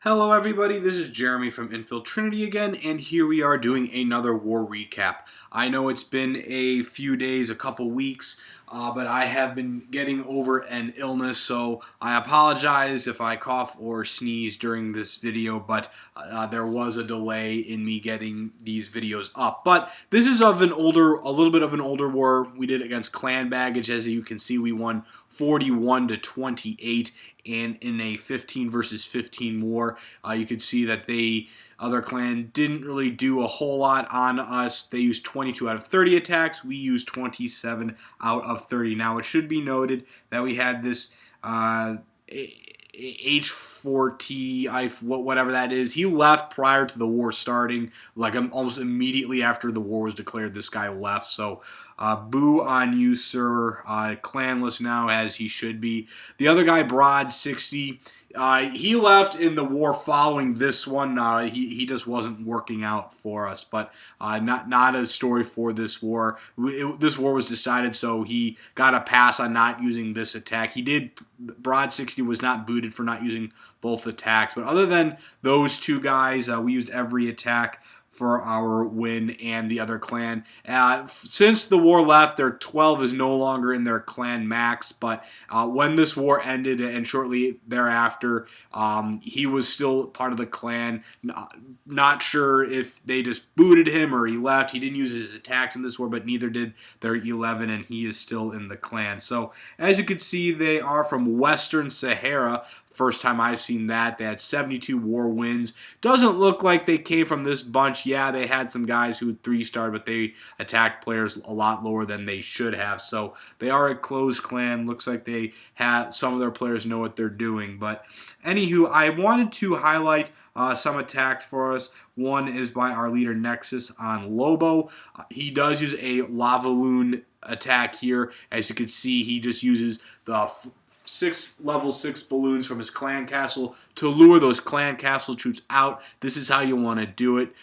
Hello everybody, this is Jeremy from Infiltrinity again, and here we are doing another war recap. I know it's been a few days, a couple weeks, but I have been getting over an illness, so I apologize if I cough or sneeze during this video, but there was a delay in me getting these videos up. But this is of a little bit of an older war. We did against clanbagage. As you can see, we won 41 to 28. And in a 15 versus 15 war, you could see that other clan didn't really do a whole lot on us. They used 22 out of 30 attacks. We used 27 out of 30. Now, it should be noted that we had this H4T, whatever that is. He left prior to the war starting, like almost immediately after the war was declared. This guy left, so boo on you, sir. Clanless now, as he should be. The other guy, Broad 60. He left in the war following this one. He just wasn't working out for us, but not a story for this war. This war was decided, so he got a pass on not using this attack. Broad 60 was not booted for not using both attacks, but other than those two guys, we used every attack for our win and the other clan. Since the war left, their 12 is no longer in their clan max, but when this war ended and shortly thereafter, he was still part of the clan. Not sure if they just booted him or he left. He didn't use his attacks in this war, but neither did their 11, and he is still in the clan. So as you can see, they are from Western Sahara. First time I've seen that. They had 72 war wins. Doesn't look like they came from this bunch. Yeah, they had some guys who 3-starred, but they attacked players a lot lower than they should have. So they are a closed clan. Looks like they have some of their players know what they're doing. But anywho, I wanted to highlight some attacks for us. One is by our leader Nexus on Lobo. He does use a HoundLoon attack here. As you can see, he just uses the level 6 balloons from his clan castle to lure those clan castle troops out. This is how you want to do it.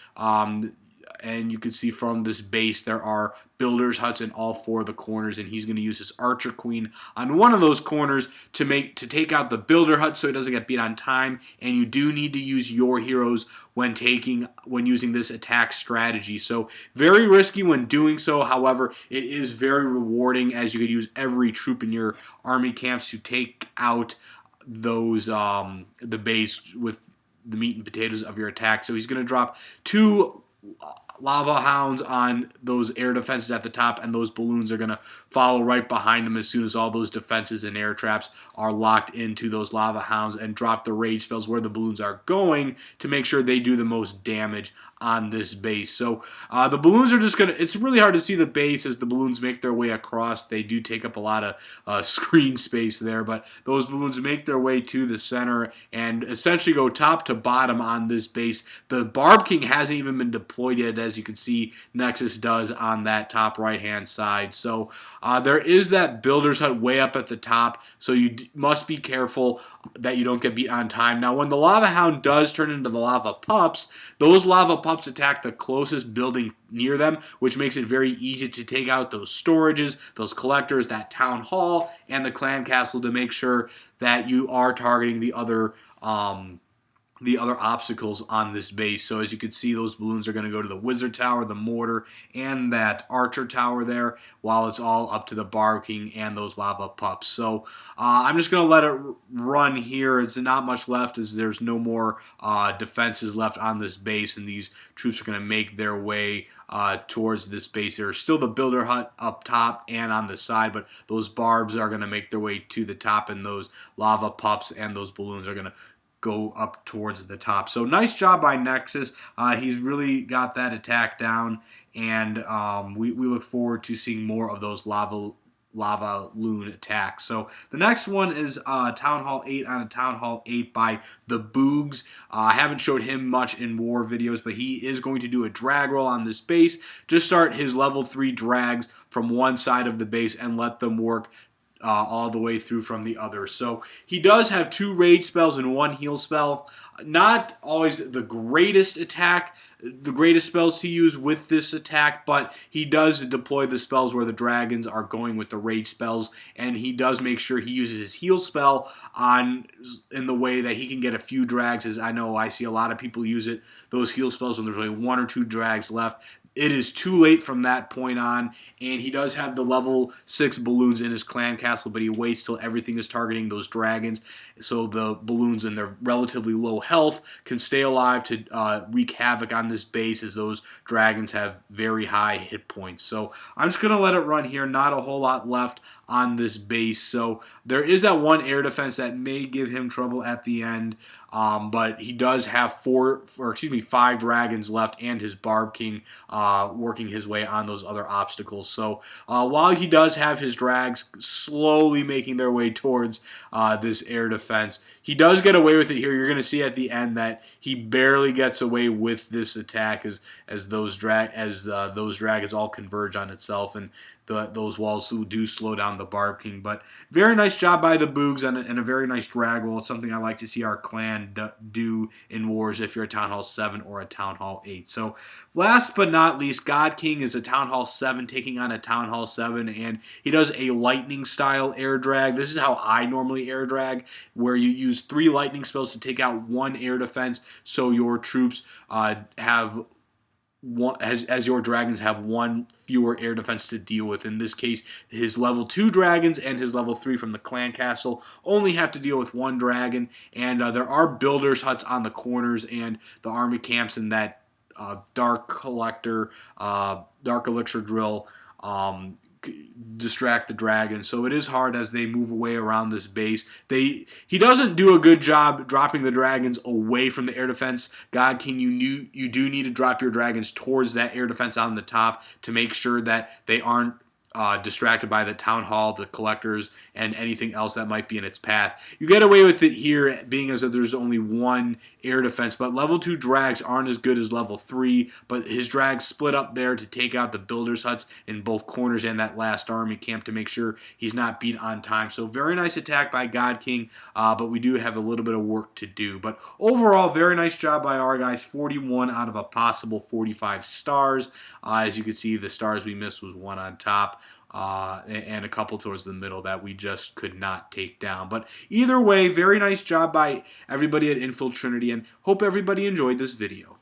And you can see from this base there are builders huts in all 4 of the corners, and he's going to use his archer queen on one of those corners to take out the builder hut so it doesn't get beat on time. And you do need to use your heroes when using this attack strategy. So very risky when doing so. However, it is very rewarding, as you could use every troop in your army camps to take out those the base with the meat and potatoes of your attack. So he's going to drop 2 lava hounds on those air defenses at the top, and those balloons are going to follow right behind them as soon as all those defenses and air traps are locked into those lava hounds, and drop the rage spells where the balloons are going to make sure they do the most damage on this base. So the balloons are just going to, it's really hard to see the base as the balloons make their way across. They do take up a lot of screen space there, but those balloons make their way to the center and essentially go top to bottom on this base. The Barb King hasn't even been deployed yet, as you can see Nexus does on that top right hand side. So there is that builder's hut way up at the top, so you must be careful that you don't get beat on time. Now when the lava hound does turn into the lava pups, those lava pups attack the closest building near them, which makes it very easy to take out those storages, those collectors, that town hall, and the clan castle to make sure that you are targeting the other obstacles on this base. So as you can see, those balloons are going to go to the wizard tower, the mortar, and that archer tower there, while it's all up to the Barb King and those lava pups. So I'm just going to let it run here. It's not much left, as there's no more defenses left on this base, and these troops are going to make their way towards this base. There's still the builder hut up top and on the side, but those barbs are going to make their way to the top, and those lava pups and those balloons are going to go up towards the top. So nice job by Nexus. He's really got that attack down, and we look forward to seeing more of those lava loon attacks. So the next one is Town Hall 8 on a Town Hall 8 by the Boogs. I haven't showed him much in war videos, but he is going to do a drag roll on this base. Just start his level 3 drags from one side of the base and let them work all the way through from the other. So he does have 2 rage spells and 1 heal spell. Not always the greatest attack, the greatest spells to use with this attack, but he does deploy the spells where the dragons are going with the rage spells, and he does make sure he uses his heal spell in the way that he can get a few drags. As I know, I see a lot of people use it, those heal spells, when there's only 1 or 2 drags left. It is too late from that point on, and he does have the level 6 balloons in his clan castle, but he waits till everything is targeting those dragons, so the balloons in their relatively low health can stay alive to wreak havoc on this base, as those dragons have very high hit points. So I'm just going to let it run here. Not a whole lot left on this base, so there is that 1 air defense that may give him trouble at the end. But he does have 5 dragons left, and his Barb King working his way on those other obstacles. So while he does have his drags slowly making their way towards this air defense, he does get away with it here. You're going to see at the end that he barely gets away with this attack as those dragons all converge on itself, and those walls do slow down the Barb King. But very nice job by the Boogs, and a very nice drag roll. It's something I like to see our clan do in wars if you're a Town Hall 7 or a Town Hall 8. So last but not least, God King is a Town Hall 7 taking on a Town Hall 7, and he does a lightning style air drag. This is how I normally air drag, where you use 3 lightning spells to take out 1 air defense, so your troops have as your dragons have 1 fewer air defense to deal with. In this case, his level 2 dragons and his level 3 from the clan castle only have to deal with 1 dragon, and there are builders huts on the corners and the army camps in that dark collector, dark elixir drill distract the dragon. So it is hard as they move away around this base. He doesn't do a good job dropping the dragons away from the air defense. God King, you do need to drop your dragons towards that air defense on the top to make sure that they aren't distracted by the town hall, the collectors, and anything else that might be in its path. You get away with it here, being as if there's only 1 air defense, but level 2 drags aren't as good as level 3, but his drags split up there to take out the builders' huts in both corners and that last army camp to make sure he's not beat on time. So very nice attack by God King, but we do have a little bit of work to do. But overall, very nice job by our guys. 41 out of a possible 45 stars. As you can see, the stars we missed was 1 on top. And a couple towards the middle that we just could not take down. But either way, very nice job by everybody at Infiltrinity, and hope everybody enjoyed this video.